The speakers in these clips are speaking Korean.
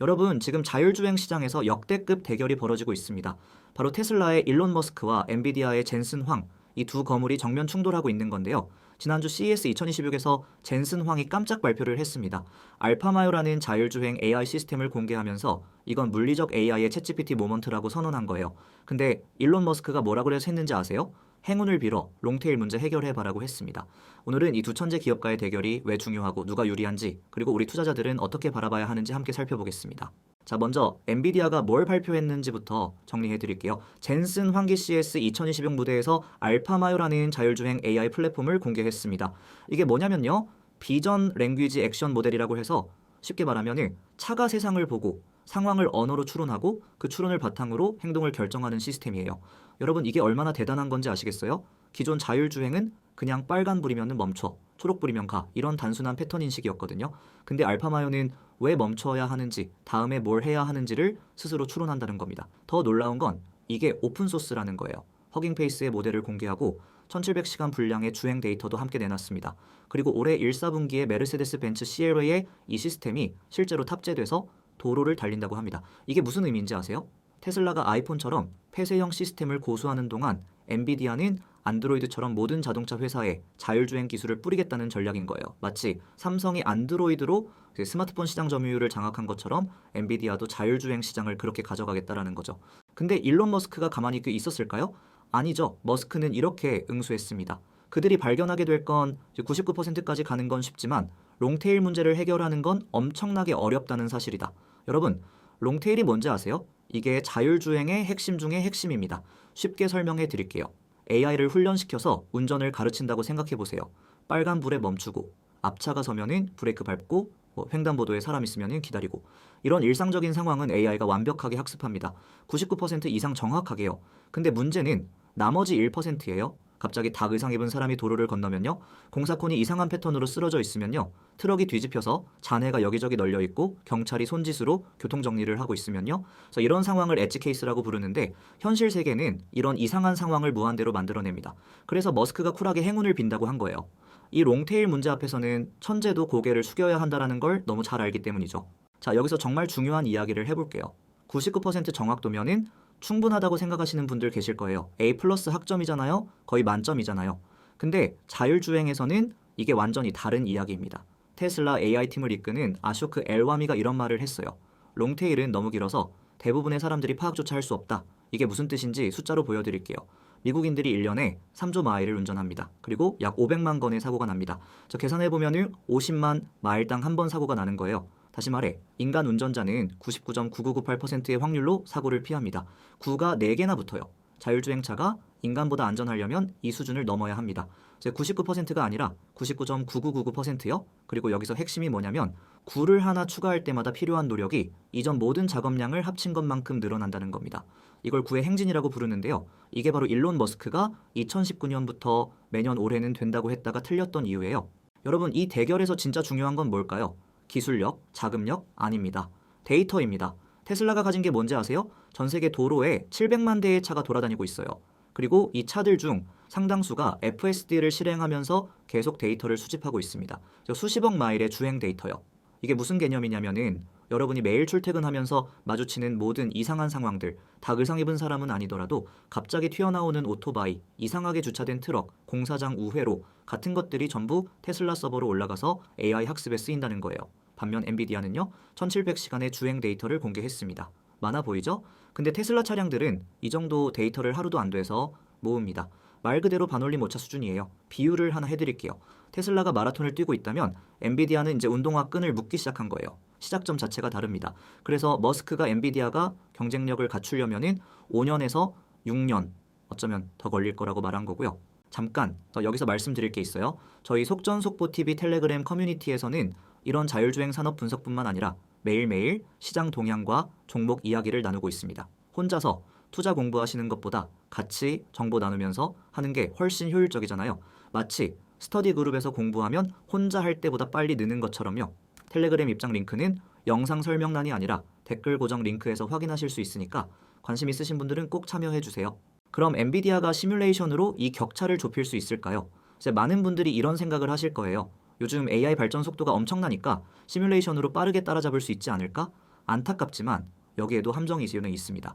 여러분, 지금 자율주행 시장에서 역대급 대결이 벌어지고 있습니다. 바로 테슬라의 일론 머스크와 엔비디아의 젠슨 황, 이 두 거물이 정면 충돌하고 있는 건데요. 지난주 CES 2026에서 젠슨 황이 깜짝 발표를 했습니다. 알파마요라는 자율주행 AI 시스템을 공개하면서 이건 물리적 AI의 챗GPT 모먼트라고 선언한 거예요. 근데 일론 머스크가 뭐라고 해서 했는지 아세요? 행운을 빌어 롱테일 문제 해결해봐라고 했습니다. 오늘은 이 두 천재 기업가의 대결이 왜 중요하고 누가 유리한지, 그리고 우리 투자자들은 어떻게 바라봐야 하는지 함께 살펴보겠습니다. 자, 먼저 엔비디아가 뭘 발표했는지부터 정리해드릴게요. 젠슨 황기 CS 2026 무대에서 알파마요라는 자율주행 AI 플랫폼을 공개했습니다. 이게 뭐냐면요, 비전 랭귀지 액션 모델이라고 해서 쉽게 말하면 차가 세상을 보고 상황을 언어로 추론하고 그 추론을 바탕으로 행동을 결정하는 시스템이에요. 여러분, 이게 얼마나 대단한 건지 아시겠어요? 기존 자율주행은 그냥 빨간불이면 멈춰, 초록불이면 가, 이런 단순한 패턴 인식이었거든요. 근데 알파마요는 왜 멈춰야 하는지, 다음에 뭘 해야 하는지를 스스로 추론한다는 겁니다. 더 놀라운 건 이게 오픈소스라는 거예요. 허깅페이스의 모델을 공개하고 1700시간 분량의 주행 데이터도 함께 내놨습니다. 그리고 올해 1, 4분기에 메르세데스 벤츠 CLA에 이 시스템이 실제로 탑재돼서 도로를 달린다고 합니다. 이게 무슨 의미인지 아세요? 테슬라가 아이폰처럼 폐쇄형 시스템을 고수하는 동안 엔비디아는 안드로이드처럼 모든 자동차 회사에 자율주행 기술을 뿌리겠다는 전략인 거예요. 마치 삼성이 안드로이드로 스마트폰 시장 점유율을 장악한 것처럼 엔비디아도 자율주행 시장을 그렇게 가져가겠다라는 거죠. 근데 일론 머스크가 가만히 있었을까요? 아니죠. 머스크는 이렇게 응수했습니다. 그들이 발견하게 될 건 99%까지 가는 건 쉽지만 롱테일 문제를 해결하는 건 엄청나게 어렵다는 사실이다. 여러분, 롱테일이 뭔지 아세요? 이게 자율주행의 핵심 중의 핵심입니다. 쉽게 설명해 드릴게요. AI를 훈련시켜서 운전을 가르친다고 생각해 보세요. 빨간불에 멈추고, 앞차가 서면은 브레이크 밟고, 횡단보도에 사람 있으면 기다리고, 이런 일상적인 상황은 AI가 완벽하게 학습합니다. 99% 이상 정확하게요. 근데 문제는 나머지 1%예요. 갑자기 닭 의상 입은 사람이 도로를 건너면요, 공사콘이 이상한 패턴으로 쓰러져 있으면요, 트럭이 뒤집혀서 잔해가 여기저기 널려 있고 경찰이 손짓으로 교통정리를 하고 있으면요, 그래서 이런 상황을 엣지 케이스라고 부르는데, 현실 세계는 이런 이상한 상황을 무한대로 만들어냅니다. 그래서 머스크가 쿨하게 행운을 빈다고 한 거예요. 이 롱테일 문제 앞에서는 천재도 고개를 숙여야 한다는 걸 너무 잘 알기 때문이죠. 자, 여기서 정말 중요한 이야기를 해볼게요. 99% 정확도면은 충분하다고 생각하시는 분들 계실 거예요. A 플러스 학점이잖아요. 거의 만점이잖아요. 근데 자율주행에서는 이게 완전히 다른 이야기입니다. 테슬라 AI팀을 이끄는 아쇼크 엘와미가 이런 말을 했어요. 롱테일은 너무 길어서 대부분의 사람들이 파악조차 할 수 없다. 이게 무슨 뜻인지 숫자로 보여드릴게요. 미국인들이 1년에 3조 마일을 운전합니다. 그리고 약 500만 건의 사고가 납니다. 저 계산해보면 50만 마일당 한 번 사고가 나는 거예요. 다시 말해, 인간 운전자는 99.9998%의 확률로 사고를 피합니다. 9가 4개나 붙어요. 자율주행차가 인간보다 안전하려면 이 수준을 넘어야 합니다. 99%가 아니라 99.9999%요. 그리고 여기서 핵심이 뭐냐면 9를 하나 추가할 때마다 필요한 노력이 이전 모든 작업량을 합친 것만큼 늘어난다는 겁니다. 이걸 9의 행진이라고 부르는데요. 이게 바로 일론 머스크가 2019년부터 매년 올해는 된다고 했다가 틀렸던 이유예요. 여러분, 이 대결에서 진짜 중요한 건 뭘까요? 기술력, 자금력? 아닙니다. 데이터입니다. 테슬라가 가진 게 뭔지 아세요? 전 세계 도로에 700만 대의 차가 돌아다니고 있어요. 그리고 이 차들 중 상당수가 FSD를 실행하면서 계속 데이터를 수집하고 있습니다. 수십억 마일의 주행 데이터요. 이게 무슨 개념이냐면은 여러분이 매일 출퇴근하면서 마주치는 모든 이상한 상황들, 닭 의상 입은 사람은 아니더라도 갑자기 튀어나오는 오토바이, 이상하게 주차된 트럭, 공사장 우회로 같은 것들이 전부 테슬라 서버로 올라가서 AI 학습에 쓰인다는 거예요. 반면 엔비디아는요, 1700시간의 주행 데이터를 공개했습니다. 많아 보이죠? 근데 테슬라 차량들은 이 정도 데이터를 하루도 안 돼서 모읍니다. 말 그대로 반올림 오차 수준이에요. 비유를 하나 해드릴게요. 테슬라가 마라톤을 뛰고 있다면 엔비디아는 이제 운동화 끈을 묶기 시작한 거예요. 시작점 자체가 다릅니다. 그래서 머스크가 엔비디아가 경쟁력을 갖추려면은 5년에서 6년, 어쩌면 더 걸릴 거라고 말한 거고요. 잠깐 더 여기서 말씀드릴 게 있어요. 저희 속전속보TV 텔레그램 커뮤니티에서는 이런 자율주행 산업 분석뿐만 아니라 매일매일 시장 동향과 종목 이야기를 나누고 있습니다. 혼자서 투자 공부하시는 것보다 같이 정보 나누면서 하는 게 훨씬 효율적이잖아요. 마치 스터디 그룹에서 공부하면 혼자 할 때보다 빨리 느는 것처럼요. 텔레그램 입장 링크는 영상 설명란이 아니라 댓글 고정 링크에서 확인하실 수 있으니까 관심 있으신 분들은 꼭 참여해주세요. 그럼 엔비디아가 시뮬레이션으로 이 격차를 좁힐 수 있을까요? 이제 많은 분들이 이런 생각을 하실 거예요. 요즘 AI 발전 속도가 엄청나니까 시뮬레이션으로 빠르게 따라잡을 수 있지 않을까? 안타깝지만 여기에도 함정 이지는 있습니다.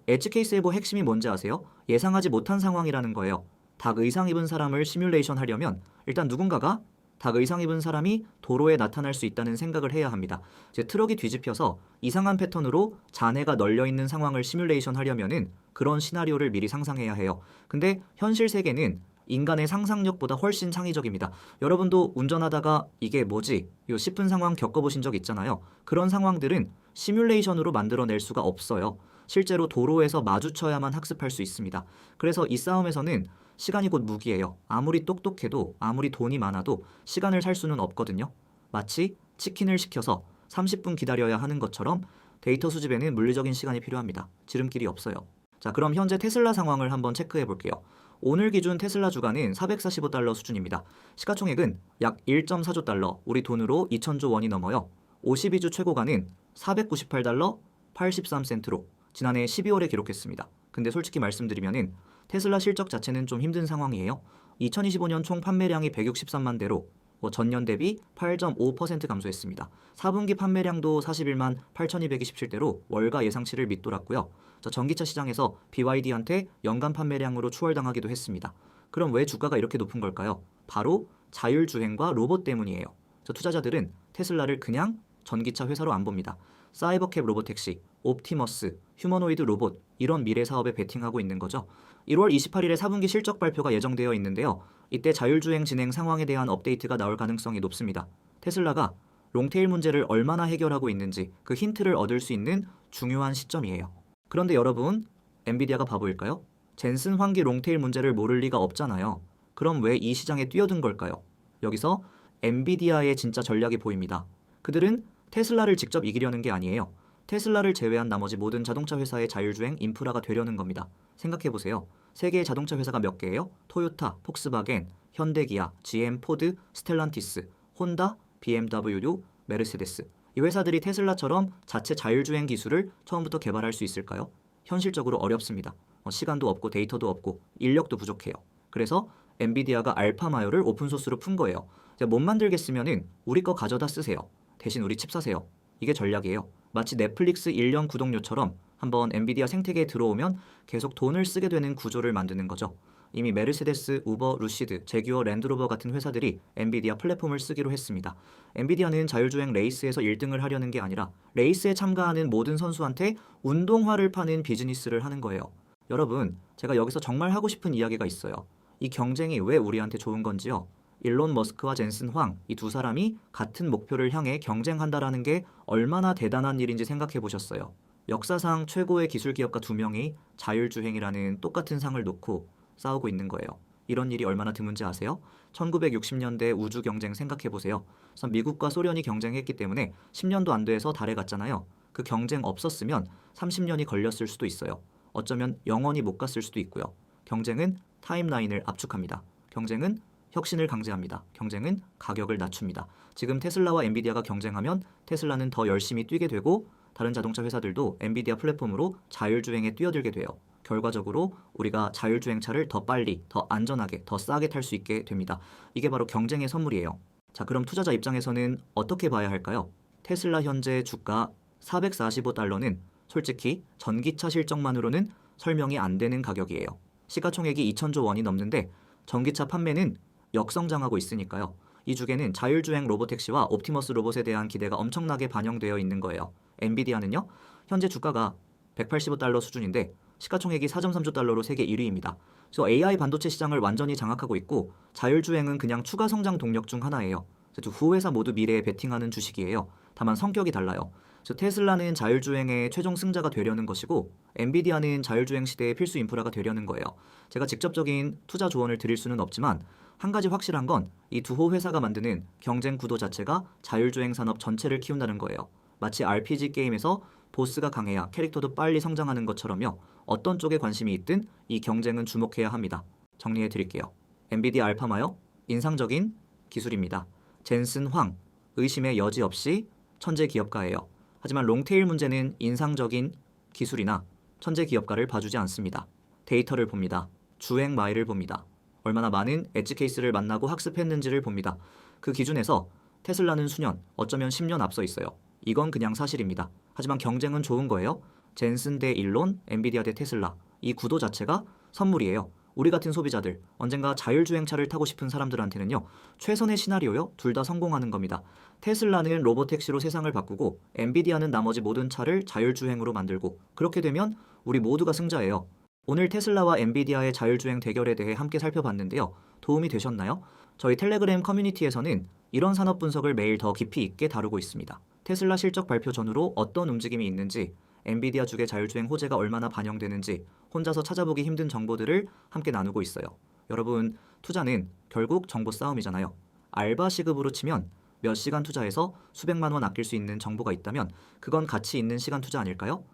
엣지 케이스의 핵심이 뭔지 아세요? 예상하지 못한 상황이라는 거예요. 닭 의상 입은 사람을 시뮬레이션 하려면 일단 누군가가 닭 의상 입은 사람이 도로에 나타날 수 있다는 생각을 해야 합니다. 트럭이 뒤집혀서 이상한 패턴으로 잔해가 널려있는 상황을 시뮬레이션 하려면은 그런 시나리오를 미리 상상해야 해요. 근데 현실 세계는 인간의 상상력보다 훨씬 창의적입니다. 여러분도 운전하다가 이게 뭐지? 싶은 상황 겪어보신 적 있잖아요. 그런 상황들은 시뮬레이션으로 만들어낼 수가 없어요. 실제로 도로에서 마주쳐야만 학습할 수 있습니다. 그래서 이 싸움에서는 시간이 곧 무기예요. 아무리 똑똑해도 아무리 돈이 많아도 시간을 살 수는 없거든요. 마치 치킨을 시켜서 30분 기다려야 하는 것처럼 데이터 수집에는 물리적인 시간이 필요합니다. 지름길이 없어요. 자, 그럼 현재 테슬라 상황을 한번 체크해 볼게요. 오늘 기준 테슬라 주가는 445달러 수준입니다. 시가총액은 약 1.4조 달러, 우리 돈으로 2천조 원이 넘어요. 52주 최고가는 498달러 83센트로 지난해 12월에 기록했습니다. 근데 솔직히 말씀드리면은 테슬라 실적 자체는 좀 힘든 상황이에요. 2025년 총 판매량이 163만 대로 전년 대비 8.5% 감소했습니다. 4분기 판매량도 41만 8,227대로 월가 예상치를 밑돌았고요. 전기차 시장에서 BYD한테 연간 판매량으로 추월당하기도 했습니다. 그럼 왜 주가가 이렇게 높은 걸까요? 바로 자율주행과 로봇 때문이에요. 투자자들은 테슬라를 그냥 전기차 회사로 안 봅니다. 사이버캡 로보택시, 옵티머스, 휴머노이드 로봇 이런 미래 사업에 베팅하고 있는 거죠. 1월 28일에 4분기 실적 발표가 예정되어 있는데요. 이때 자율주행 진행 상황에 대한 업데이트가 나올 가능성이 높습니다. 테슬라가 롱테일 문제를 얼마나 해결하고 있는지 그 힌트를 얻을 수 있는 중요한 시점이에요. 그런데 여러분, 엔비디아가 바보일까요? 젠슨 환기 롱테일 문제를 모를 리가 없잖아요. 그럼 왜 이 시장에 뛰어든 걸까요? 여기서 엔비디아의 진짜 전략이 보입니다. 그들은 테슬라를 직접 이기려는 게 아니에요. 테슬라를 제외한 나머지 모든 자동차 회사의 자율주행 인프라가 되려는 겁니다. 생각해보세요. 세계의 자동차 회사가 몇 개예요? 토요타, 폭스바겐, 현대기아, GM, 포드, 스텔란티스, 혼다, BMW, 메르세데스. 이 회사들이 테슬라처럼 자체 자율주행 기술을 처음부터 개발할 수 있을까요? 현실적으로 어렵습니다. 시간도 없고 데이터도 없고 인력도 부족해요. 그래서 엔비디아가 알파마요를 오픈소스로 푼 거예요. 못 만들겠으면은 우리 거 가져다 쓰세요. 대신 우리 칩 사세요. 이게 전략이에요. 마치 넷플릭스 1년 구독료처럼 한번 엔비디아 생태계에 들어오면 계속 돈을 쓰게 되는 구조를 만드는 거죠. 이미 메르세데스, 우버, 루시드, 제규어, 랜드로버 같은 회사들이 엔비디아 플랫폼을 쓰기로 했습니다. 엔비디아는 자율주행 레이스에서 1등을 하려는 게 아니라 레이스에 참가하는 모든 선수한테 운동화를 파는 비즈니스를 하는 거예요. 여러분, 제가 여기서 정말 하고 싶은 이야기가 있어요. 이 경쟁이 왜 우리한테 좋은 건지요? 일론 머스크와 젠슨 황, 이 두 사람이 같은 목표를 향해 경쟁한다라는 게 얼마나 대단한 일인지 생각해 보셨어요. 역사상 최고의 기술 기업가 두 명이 자율주행이라는 똑같은 상을 놓고 싸우고 있는 거예요. 이런 일이 얼마나 드문지 아세요? 1960년대 우주 경쟁 생각해 보세요. 미국과 소련이 경쟁했기 때문에 10년도 안 돼서 달에 갔잖아요. 그 경쟁 없었으면 30년이 걸렸을 수도 있어요. 어쩌면 영원히 못 갔을 수도 있고요. 경쟁은 타임라인을 압축합니다. 경쟁은 혁신을 강제합니다. 경쟁은 가격을 낮춥니다. 지금 테슬라와 엔비디아가 경쟁하면 테슬라는 더 열심히 뛰게 되고 다른 자동차 회사들도 엔비디아 플랫폼으로 자율주행에 뛰어들게 돼요. 결과적으로 우리가 자율주행차를 더 빨리, 더 안전하게, 더 싸게 탈 수 있게 됩니다. 이게 바로 경쟁의 선물이에요. 자, 그럼 투자자 입장에서는 어떻게 봐야 할까요? 테슬라 현재 주가 445달러는 솔직히 전기차 실적만으로는 설명이 안 되는 가격이에요. 시가총액이 2천조 원이 넘는데 전기차 판매는 역성장하고 있으니까요. 이 주계는 자율주행 로보택시와 옵티머스 로봇에 대한 기대가 엄청나게 반영되어 있는 거예요. 엔비디아는요, 현재 주가가 185달러 수준인데 시가총액이 4.3조 달러로 세계 1위입니다. 그래서 AI 반도체 시장을 완전히 장악하고 있고 자율주행은 그냥 추가 성장 동력 중 하나예요. 두 회사 모두 미래에 베팅하는 주식이에요. 다만 성격이 달라요. 테슬라는 자율주행의 최종 승자가 되려는 것이고 엔비디아는 자율주행 시대의 필수 인프라가 되려는 거예요. 제가 직접적인 투자 조언을 드릴 수는 없지만 한 가지 확실한 건 이 두 호 회사가 만드는 경쟁 구도 자체가 자율주행 산업 전체를 키운다는 거예요. 마치 RPG 게임에서 보스가 강해야 캐릭터도 빨리 성장하는 것처럼요. 어떤 쪽에 관심이 있든 이 경쟁은 주목해야 합니다. 정리해 드릴게요. 엔비디아 알파마요? 인상적인 기술입니다. 젠슨 황, 의심의 여지 없이 천재 기업가예요. 하지만 롱테일 문제는 인상적인 기술이나 천재 기업가를 봐주지 않습니다. 데이터를 봅니다. 주행 마일을 봅니다. 얼마나 많은 엣지 케이스를 만나고 학습했는지를 봅니다. 그 기준에서 테슬라는 수년, 어쩌면 10년 앞서 있어요. 이건 그냥 사실입니다. 하지만 경쟁은 좋은 거예요. 젠슨 대 일론, 엔비디아 대 테슬라. 이 구도 자체가 선물이에요. 우리 같은 소비자들, 언젠가 자율주행차를 타고 싶은 사람들한테는요, 최선의 시나리오요. 둘 다 성공하는 겁니다. 테슬라는 로보택시로 세상을 바꾸고 엔비디아는 나머지 모든 차를 자율주행으로 만들고, 그렇게 되면 우리 모두가 승자예요. 오늘 테슬라와 엔비디아의 자율주행 대결에 대해 함께 살펴봤는데요. 도움이 되셨나요? 저희 텔레그램 커뮤니티에서는 이런 산업 분석을 매일 더 깊이 있게 다루고 있습니다. 테슬라 실적 발표 전후로 어떤 움직임이 있는지, 엔비디아 주계 자율주행 호재가 얼마나 반영되는지 혼자서 찾아보기 힘든 정보들을 함께 나누고 있어요. 여러분, 투자는 결국 정보 싸움이잖아요. 알바 시급으로 치면 몇 시간 투자해서 수백만 원 아낄 수 있는 정보가 있다면 그건 가치 있는 시간 투자 아닐까요?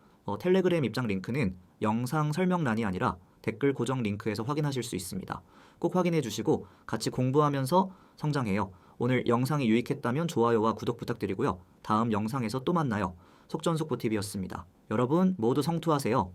텔레그램 입장 링크는 영상 설명란이 아니라 댓글 고정 링크에서 확인하실 수 있습니다. 꼭 확인해 주시고 같이 공부하면서 성장해요. 오늘 영상이 유익했다면 좋아요와 구독 부탁드리고요. 다음 영상에서 또 만나요. 속전속보TV였습니다. 여러분 모두 성투하세요.